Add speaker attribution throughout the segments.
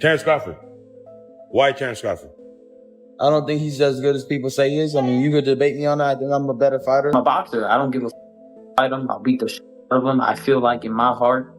Speaker 1: Terence Crawford. Why Terence Crawford?
Speaker 2: I don't think he's as good as people say he is. I mean, you could debate me on that. I think I'm a better fighter.
Speaker 3: I'm a boxer. I don't give a fight him. I'll beat the shit out of him. I feel like in my heart.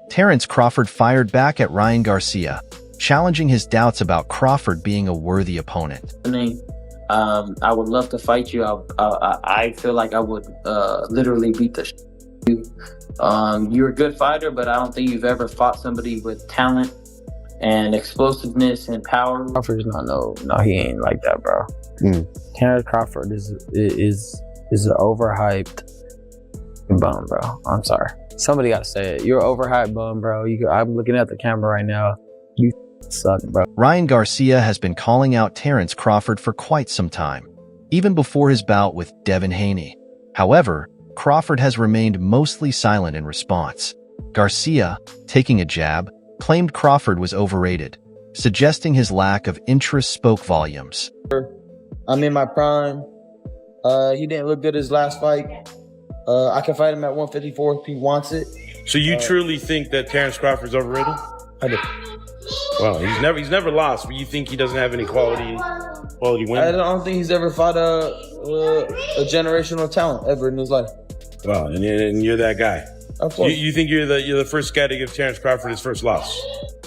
Speaker 4: Terence Crawford fired back at Ryan Garcia, challenging his doubts about Crawford being a worthy opponent.
Speaker 3: I would love to fight you. I feel like I would literally beat the shit out of you. You're a good fighter, but I don't think you've ever fought somebody with talent and explosiveness and power.
Speaker 5: Crawford's not no, he ain't like that, bro. Terence Crawford is an overhyped bum, bro. I'm sorry. Somebody got to say it. You're an overhyped bum, bro. I'm looking at the camera right now. You suck, bro.
Speaker 4: Ryan Garcia has been calling out Terence Crawford for quite some time, even before his bout with Devin Haney. However, Crawford has remained mostly silent in response. Garcia, taking a jab, claimed Crawford was overrated, suggesting his lack of interest spoke volumes.
Speaker 2: I'm in my prime. He didn't look good his last fight. I can fight him at 154 if he wants it.
Speaker 1: So you truly think that Terence Crawford's overrated?
Speaker 2: I do.
Speaker 1: Well, he's never lost, but you think he doesn't have any quality wins?
Speaker 2: I don't think he's ever fought a generational talent ever in his life.
Speaker 1: Wow, and you're that guy.
Speaker 2: Of course.
Speaker 1: You think you're the first guy to give Terence Crawford his first loss?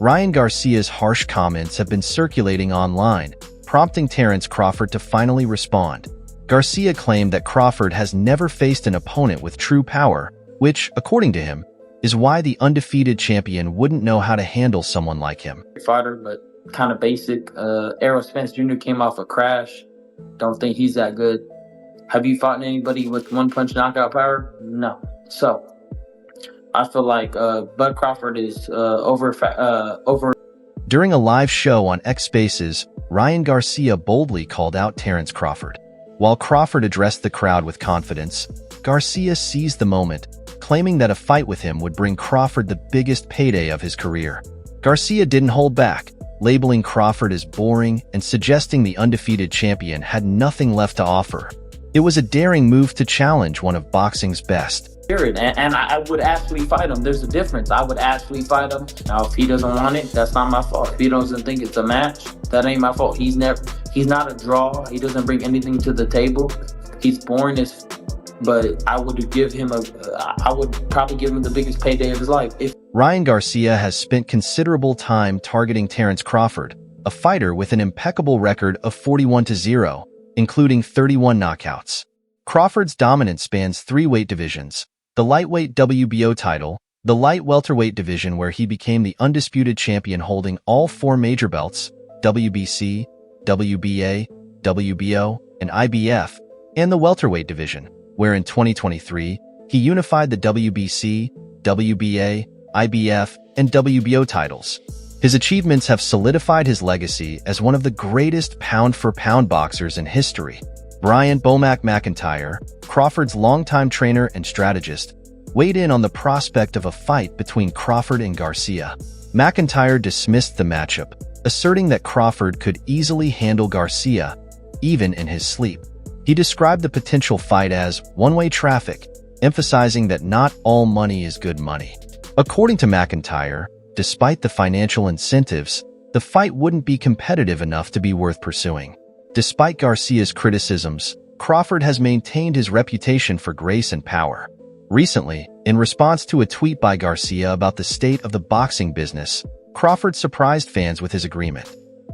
Speaker 4: Ryan Garcia's harsh comments have been circulating online, prompting Terence Crawford to finally respond. Garcia claimed that Crawford has never faced an opponent with true power, which, according to him, is why the undefeated champion wouldn't know how to handle someone like him.
Speaker 3: Fighter, but kind of basic. Errol Spence Jr. came off a crash. Don't think he's that good. Have you fought anybody with one-punch knockout power? No. So, I feel like Bud Crawford is over.
Speaker 4: During a live show on X Spaces, Ryan Garcia boldly called out Terence Crawford. While Crawford addressed the crowd with confidence, Garcia seized the moment, claiming that a fight with him would bring Crawford the biggest payday of his career. Garcia didn't hold back, labeling Crawford as boring and suggesting the undefeated champion had nothing left to offer. It was a daring move to challenge one of boxing's best.
Speaker 3: And I would actually fight him. There's a difference. I would actually fight him. Now, if he doesn't want it, that's not my fault. If he doesn't think it's a match, that ain't my fault. He's not a draw. He doesn't bring anything to the table. He's boring as, but I would probably give him the biggest payday of his life.
Speaker 4: Ryan Garcia has spent considerable time targeting Terence Crawford, a fighter with an impeccable record of 41-0, including 31 knockouts. Crawford's dominance spans 3 weight divisions: the lightweight WBO title, the light welterweight division where he became the undisputed champion holding all 4 major belts, WBC, WBA, WBO, and IBF, and the welterweight division, where in 2023, he unified the WBC, WBA, IBF, and WBO titles. His achievements have solidified his legacy as one of the greatest pound-for-pound boxers in history. Brian "Bomac" McIntyre, Crawford's longtime trainer and strategist, weighed in on the prospect of a fight between Crawford and Garcia. McIntyre dismissed the matchup, asserting that Crawford could easily handle Garcia, even in his sleep. He described the potential fight as one-way traffic, emphasizing that not all money is good money. According to McIntyre, despite the financial incentives, the fight wouldn't be competitive enough to be worth pursuing. Despite Garcia's criticisms, Crawford has maintained his reputation for grace and power. Recently, in response to a tweet by Garcia about the state of the boxing business, Crawford surprised fans with his agreement.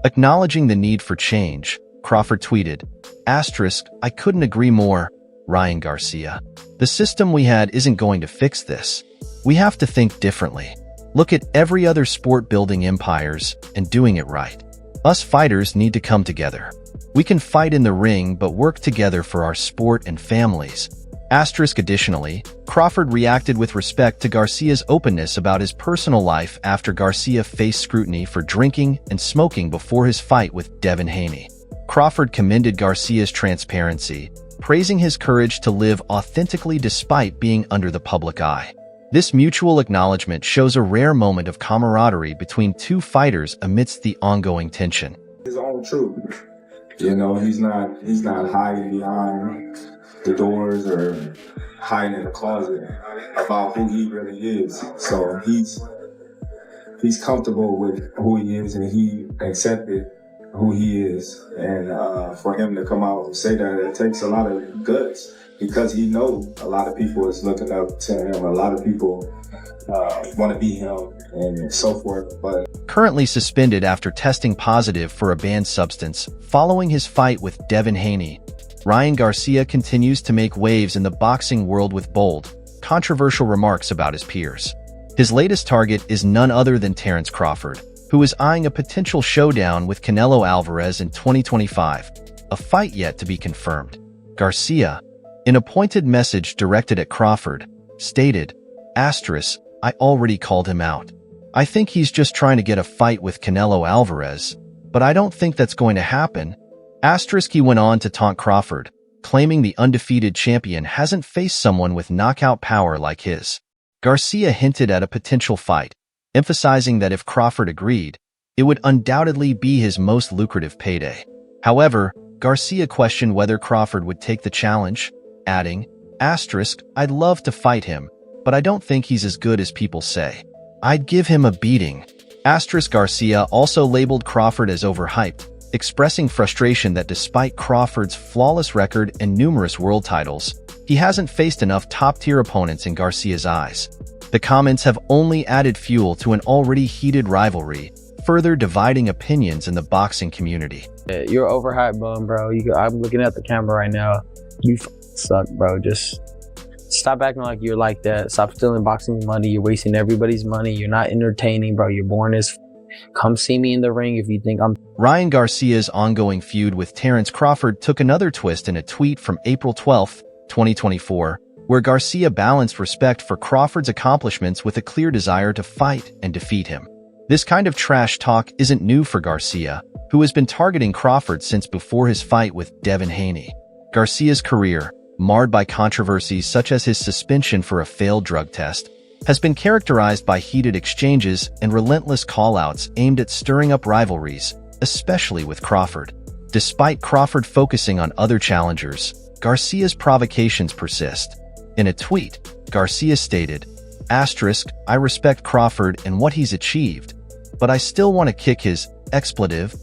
Speaker 4: Acknowledging the need for change, Crawford tweeted, "I couldn't agree more, Ryan Garcia. The system we had isn't going to fix this. We have to think differently. Look at every other sport building empires and doing it right. Us fighters need to come together. We can fight in the ring but work together for our sport and families." Additionally, Crawford reacted with respect to Garcia's openness about his personal life after Garcia faced scrutiny for drinking and smoking before his fight with Devin Haney. Crawford commended Garcia's transparency, praising his courage to live authentically despite being under the public eye. This mutual acknowledgement shows a rare moment of camaraderie between 2 fighters amidst the ongoing tension.
Speaker 6: His own truth. You know, he's not hiding behind the doors or hiding in the closet about who he really is. So he's he's comfortable with who he is and he accepted who he is. And for him to come out and say that, it takes a lot of guts because he knows a lot of people is looking up to him. A lot of people want to be him and so forth. But
Speaker 4: Currently suspended after testing positive for a banned substance following his fight with Devin Haney, Ryan Garcia continues to make waves in the boxing world with bold, controversial remarks about his peers. His latest target is none other than Terence Crawford, who is eyeing a potential showdown with Canelo Alvarez in 2025, a fight yet to be confirmed. Garcia, in a pointed message directed at Crawford, stated, "I already called him out. I think he's just trying to get a fight with Canelo Alvarez, but I don't think that's going to happen." He went on to taunt Crawford, claiming the undefeated champion hasn't faced someone with knockout power like his. Garcia hinted at a potential fight, emphasizing that if Crawford agreed, it would undoubtedly be his most lucrative payday. However, Garcia questioned whether Crawford would take the challenge, adding, "I'd love to fight him, but I don't think he's as good as people say. I'd give him a beating." Garcia also labeled Crawford as overhyped, expressing frustration that despite Crawford's flawless record and numerous world titles, he hasn't faced enough top-tier opponents in Garcia's eyes. The comments have only added fuel to an already heated rivalry, further dividing opinions in the boxing community.
Speaker 5: You're overhyped, bum, bro. I'm looking at the camera right now. You suck, bro. Just stop acting like you're like that. Stop stealing boxing money. You're wasting everybody's money. You're not entertaining, bro. You're boring as come see me in the ring if you think I'm...
Speaker 4: Ryan Garcia's ongoing feud with Terence Crawford took another twist in a tweet from April 12, 2024, where Garcia balanced respect for Crawford's accomplishments with a clear desire to fight and defeat him. This kind of trash talk isn't new for Garcia, who has been targeting Crawford since before his fight with Devin Haney. Garcia's career, marred by controversies such as his suspension for a failed drug test, has been characterized by heated exchanges and relentless call-outs aimed at stirring up rivalries, especially with Crawford. Despite Crawford focusing on other challengers, Garcia's provocations persist. In a tweet, Garcia stated, "I respect Crawford and what he's achieved, but I still want to kick his expletive."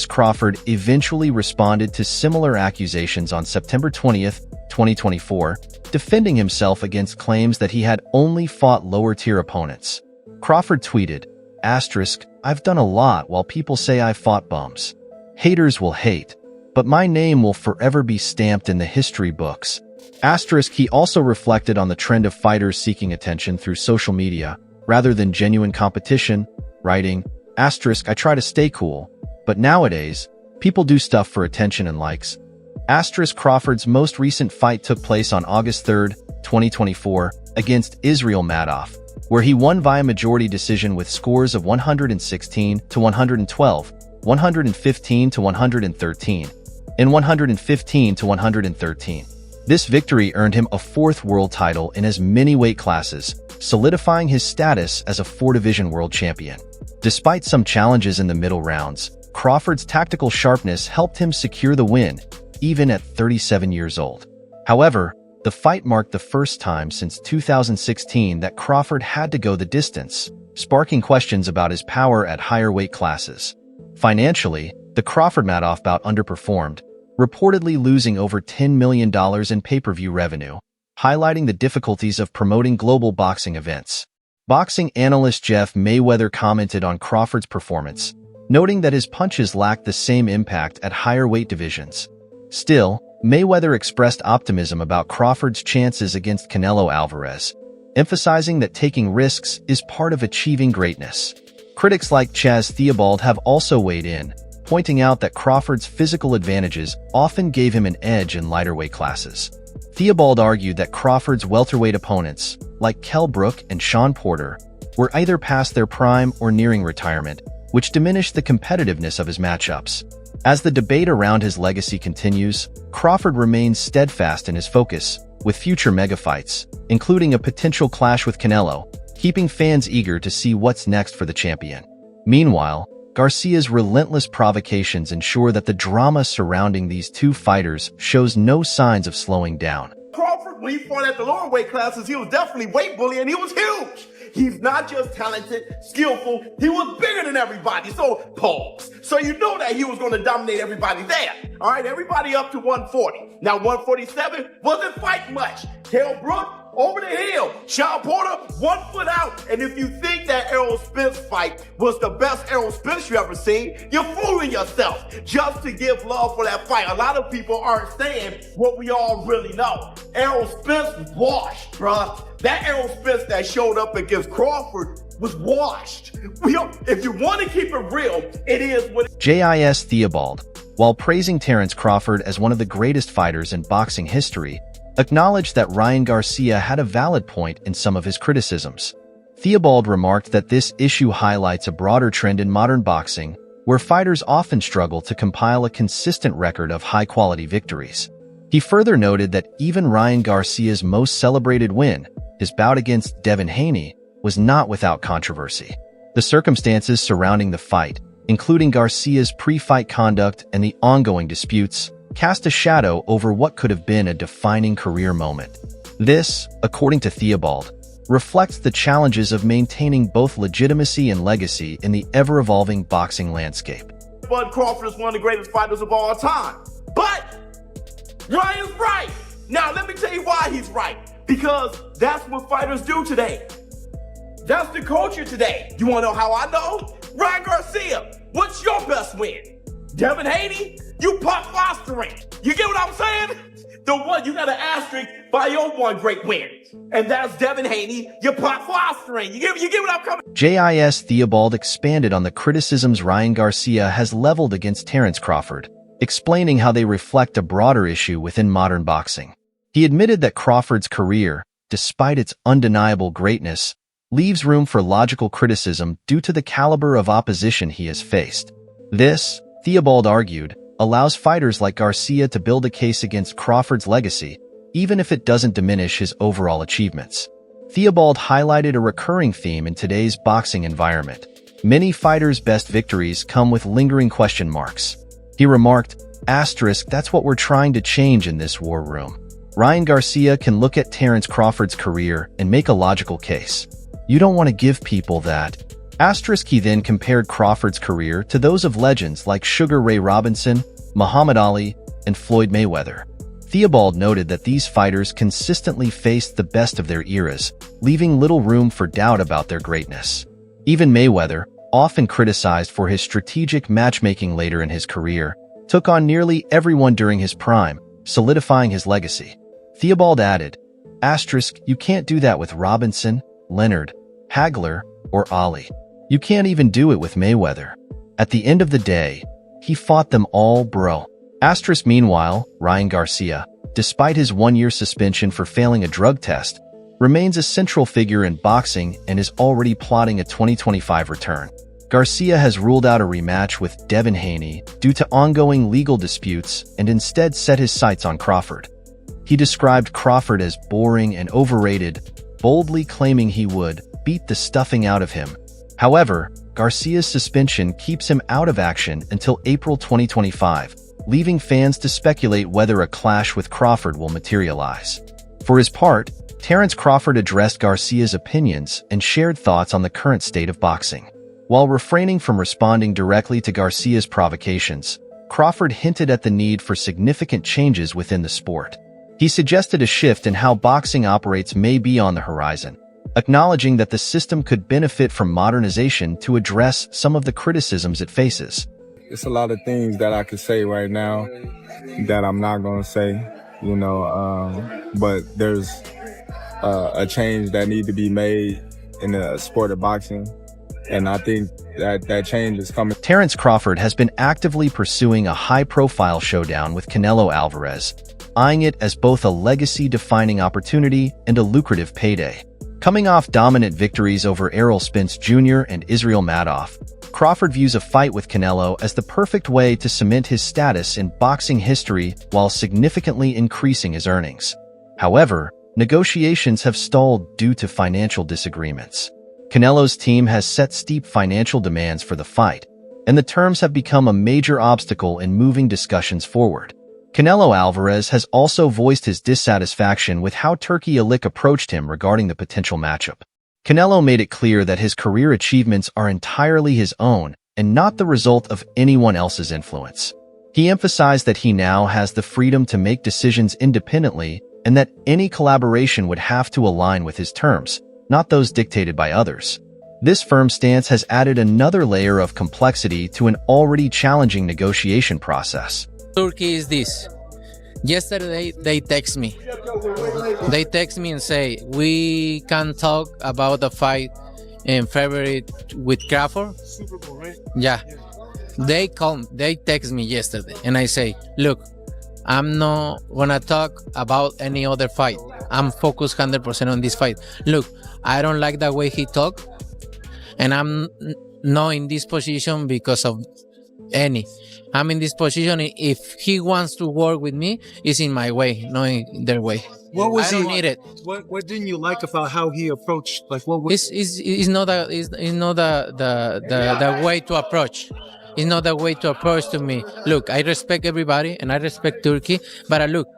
Speaker 4: Crawford eventually responded to similar accusations on September 20th, 2024, defending himself against claims that he had only fought lower-tier opponents. Crawford tweeted, "I've done a lot while people say I fought bums. Haters will hate, but my name will forever be stamped in the history books." He also reflected on the trend of fighters seeking attention through social media rather than genuine competition, writing, "I try to stay cool, but nowadays, people do stuff for attention and likes." Crawford's most recent fight took place on August 3, 2024, against Israel Madoff, where he won via majority decision with scores of 116-112, 115-113, and 115-113. This victory earned him a fourth world title in as many weight classes, solidifying his status as a four-division world champion. Despite some challenges in the middle rounds, Crawford's tactical sharpness helped him secure the win, even at 37 years old. However, the fight marked the first time since 2016 that Crawford had to go the distance, sparking questions about his power at higher weight classes. Financially, the Crawford-Madoff bout underperformed, reportedly losing over $10 million in pay-per-view revenue, highlighting the difficulties of promoting global boxing events. Boxing analyst Jeff Mayweather commented on Crawford's performance, noting that his punches lacked the same impact at higher weight divisions. Still, Mayweather expressed optimism about Crawford's chances against Canelo Alvarez, emphasizing that taking risks is part of achieving greatness. Critics like Chaz Theobald have also weighed in, pointing out that Crawford's physical advantages often gave him an edge in lighter weight classes. Theobald argued that Crawford's welterweight opponents, like Kell Brook and Sean Porter, were either past their prime or nearing retirement, which diminished the competitiveness of his matchups. As the debate around his legacy continues, Crawford remains steadfast in his focus, with future megafights, including a potential clash with Canelo, keeping fans eager to see what's next for the champion. Meanwhile, Garcia's relentless provocations ensure that the drama surrounding these two fighters shows no signs of slowing down.
Speaker 7: Crawford, when he fought at the lower weight classes, he was definitely weight bullying. He was huge. He's not just talented, skillful, he was bigger than everybody. So, pause. So you know that he was going to dominate everybody there. All right, everybody up to 140. Now, 147 wasn't fighting much. Kell Brook, over the hill. Sean Porter, 1 foot out. And if you think that Errol Spence fight was the best Errol Spence you ever seen, you're fooling yourself just to give love for that fight. A lot of people aren't saying what we all really know. Errol Spence washed, bruh. That Errol Spence that showed up against Crawford was washed. If you want to keep it real, it is what
Speaker 4: JIS Theobald, while praising Terence Crawford as one of the greatest fighters in boxing history, acknowledged that Ryan Garcia had a valid point in some of his criticisms. Theobald remarked that this issue highlights a broader trend in modern boxing, where fighters often struggle to compile a consistent record of high-quality victories. He further noted that even Ryan Garcia's most celebrated win, his bout against Devin Haney, was not without controversy. The circumstances surrounding the fight, including Garcia's pre-fight conduct and the ongoing disputes, cast a shadow over what could have been a defining career moment. This, according to Theobald, reflects the challenges of maintaining both legitimacy and legacy in the ever-evolving boxing landscape.
Speaker 7: Bud Crawford is one of the greatest fighters of all time. But Ryan's right. Now, let me tell you why he's right. Because that's what fighters do today. That's the culture today. You want to know how I know? Ryan Garcia, what's your best win? Devin Haney, you pop fostering. You get what I'm saying? The one, you got an asterisk by your one great win. And that's Devin Haney, you pop fostering. You get what I'm coming?
Speaker 4: JIS Theobald expanded on the criticisms Ryan Garcia has leveled against Terence Crawford, explaining how they reflect a broader issue within modern boxing. He admitted that Crawford's career, despite its undeniable greatness, leaves room for logical criticism due to the caliber of opposition he has faced. This, Theobald argued, allows fighters like Garcia to build a case against Crawford's legacy, even if it doesn't diminish his overall achievements. Theobald highlighted a recurring theme in today's boxing environment. Many fighters' best victories come with lingering question marks. He remarked, "Asterisk, that's what we're trying to change in this war room." Ryan Garcia can look at Terence Crawford's career and make a logical case. You don't want to give people that. Asterisk. He then compared Crawford's career to those of legends like Sugar Ray Robinson, Muhammad Ali, and Floyd Mayweather. Theobald noted that these fighters consistently faced the best of their eras, leaving little room for doubt about their greatness. Even Mayweather, often criticized for his strategic matchmaking later in his career, took on nearly everyone during his prime, solidifying his legacy. Theobald added, "Asterisk, you can't do that with Robinson, Leonard, Hagler, or Ali. You can't even do it with Mayweather. At the end of the day, he fought them all, bro." Asterisk. Meanwhile, Ryan Garcia, despite his 1-year suspension for failing a drug test, remains a central figure in boxing and is already plotting a 2025 return. Garcia has ruled out a rematch with Devin Haney due to ongoing legal disputes and instead set his sights on Crawford. He described Crawford as boring and overrated, boldly claiming he would beat the stuffing out of him. However, Garcia's suspension keeps him out of action until April 2025, leaving fans to speculate whether a clash with Crawford will materialize. For his part, Terence Crawford addressed Garcia's opinions and shared thoughts on the current state of boxing. While refraining from responding directly to Garcia's provocations, Crawford hinted at the need for significant changes within the sport. He suggested a shift in how boxing operates may be on the horizon, acknowledging that the system could benefit from modernization to address some of the criticisms it faces.
Speaker 6: It's a lot of things that I could say right now that I'm not going to say, but there's a change that need to be made in the sport of boxing. And I think that change is coming.
Speaker 4: Terence Crawford has been actively pursuing a high-profile showdown with Canelo Alvarez, eyeing it as both a legacy-defining opportunity and a lucrative payday. Coming off dominant victories over Errol Spence Jr. and Israel Madoff, Crawford views a fight with Canelo as the perfect way to cement his status in boxing history while significantly increasing his earnings. However, negotiations have stalled due to financial disagreements. Canelo's team has set steep financial demands for the fight, and the terms have become a major obstacle in moving discussions forward. Canelo Alvarez has also voiced his dissatisfaction with how Turki Alik approached him regarding the potential matchup. Canelo made it clear that his career achievements are entirely his own and not the result of anyone else's influence. He emphasized that he now has the freedom to make decisions independently and that any collaboration would have to align with his terms, not those dictated by others. This firm stance has added another layer of complexity to an already challenging negotiation process.
Speaker 8: Turkey is this. Yesterday, they text me. They text me and say, we can talk about the fight in February with Crawford. Yeah. They text me yesterday and I say, look, I'm not gonna talk about any other fight. I'm focused 100% on this fight. Look, I don't like the way he talk and I'm not in this position because of any. I'm in this position. If he wants to work with me, it's in my way, not in their way.
Speaker 9: What was
Speaker 8: I don't
Speaker 9: he?
Speaker 8: need it.
Speaker 9: What didn't you like about how he approached? Like what was?
Speaker 8: It's not the way to approach. It's not the way to approach to me. Look, I respect everybody and I respect Turkey, but look,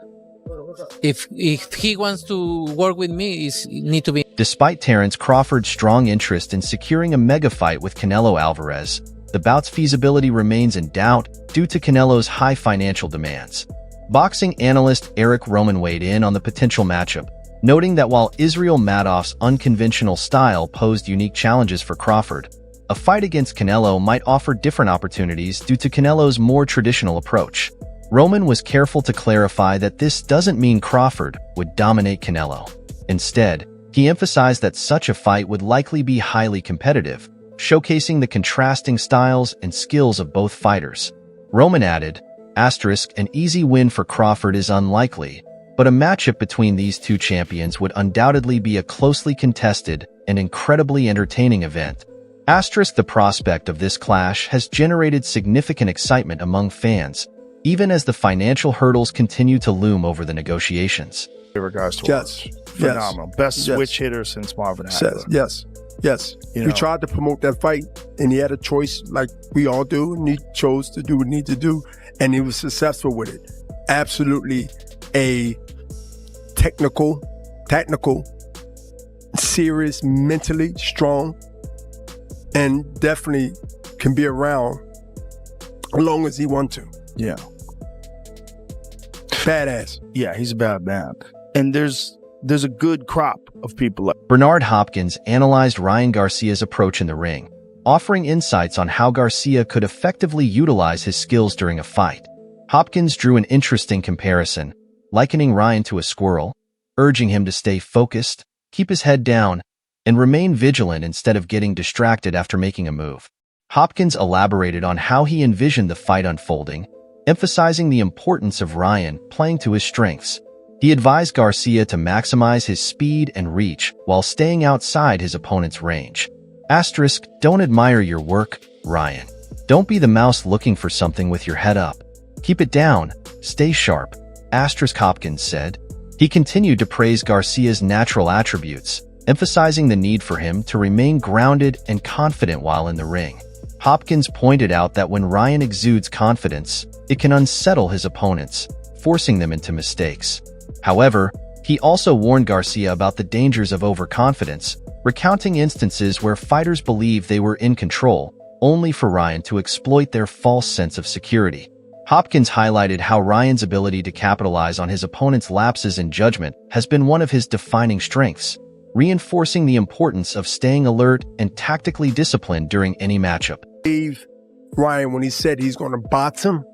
Speaker 8: if he wants to work with me, it need to be.
Speaker 4: Despite Terence Crawford's strong interest in securing a mega fight with Canelo Alvarez, the bout's feasibility remains in doubt due to Canelo's high financial demands. Boxing analyst Eric Roman weighed in on the potential matchup, noting that while Israel Madoff's unconventional style posed unique challenges for Crawford, a fight against Canelo might offer different opportunities due to Canelo's more traditional approach. Roman was careful to clarify that this doesn't mean Crawford would dominate Canelo. Instead, he emphasized that such a fight would likely be highly competitive, showcasing the contrasting styles and skills of both fighters. Roman added, an easy win for Crawford is unlikely, but a matchup between these two champions would undoubtedly be a closely contested and incredibly entertaining event. The prospect of this clash has generated significant excitement among fans, even as the financial hurdles continue to loom over the negotiations.
Speaker 10: In regards to phenomenal. Best switch hitter since Marvin Hagler.
Speaker 11: Yes. We tried to promote that fight, and he had a choice like we all do, and he chose to do what he needed to do, and he was successful with it. Absolutely a tactical, serious, mentally strong, and definitely can be around as long as he wants to.
Speaker 10: Yeah.
Speaker 11: Badass.
Speaker 10: Yeah, he's a bad man. And there's a good crop of people like
Speaker 4: Bernard Hopkins analyzed Ryan Garcia's approach in the ring, offering insights on how Garcia could effectively utilize his skills during a fight. Hopkins drew an interesting comparison, likening Ryan to a squirrel, urging him to stay focused, keep his head down, and remain vigilant instead of getting distracted after making a move. Hopkins elaborated on how he envisioned the fight unfolding, emphasizing the importance of Ryan playing to his strengths. He advised Garcia to maximize his speed and reach while staying outside his opponent's range. Don't admire your work, Ryan. Don't be the mouse looking for something with your head up. Keep it down. Stay sharp, Hopkins said. He continued to praise Garcia's natural attributes, emphasizing the need for him to remain grounded and confident while in the ring. Hopkins pointed out that when Ryan exudes confidence, it can unsettle his opponents, forcing them into mistakes. However, he also warned Garcia about the dangers of overconfidence, recounting instances where fighters believed they were in control, only for Ryan to exploit their false sense of security. Hopkins highlighted how Ryan's ability to capitalize on his opponent's lapses in judgment has been one of his defining strengths, reinforcing the importance of staying alert and tactically disciplined during any matchup.
Speaker 11: Ryan, when he said he's going to box him,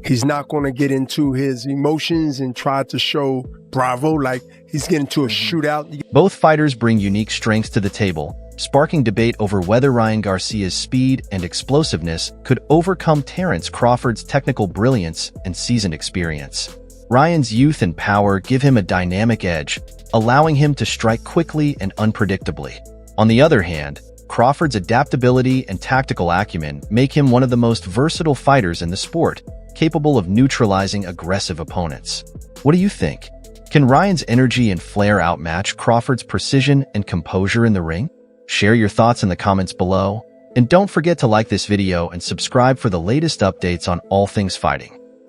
Speaker 11: he's not going to get into his emotions and try to show bravo like he's getting to a shootout.
Speaker 4: Both fighters bring unique strengths to the table, sparking debate over whether Ryan Garcia's speed and explosiveness could overcome Terence Crawford's technical brilliance and seasoned experience. Ryan's youth and power give him a dynamic edge, allowing him to strike quickly and unpredictably. On the other hand, Crawford's adaptability and tactical acumen make him one of the most versatile fighters in the sport, capable of neutralizing aggressive opponents. What do you think? Can Ryan's energy and flair outmatch Crawford's precision and composure in the ring? Share your thoughts in the comments below, and don't forget to like this video and subscribe for the latest updates on all things fighting.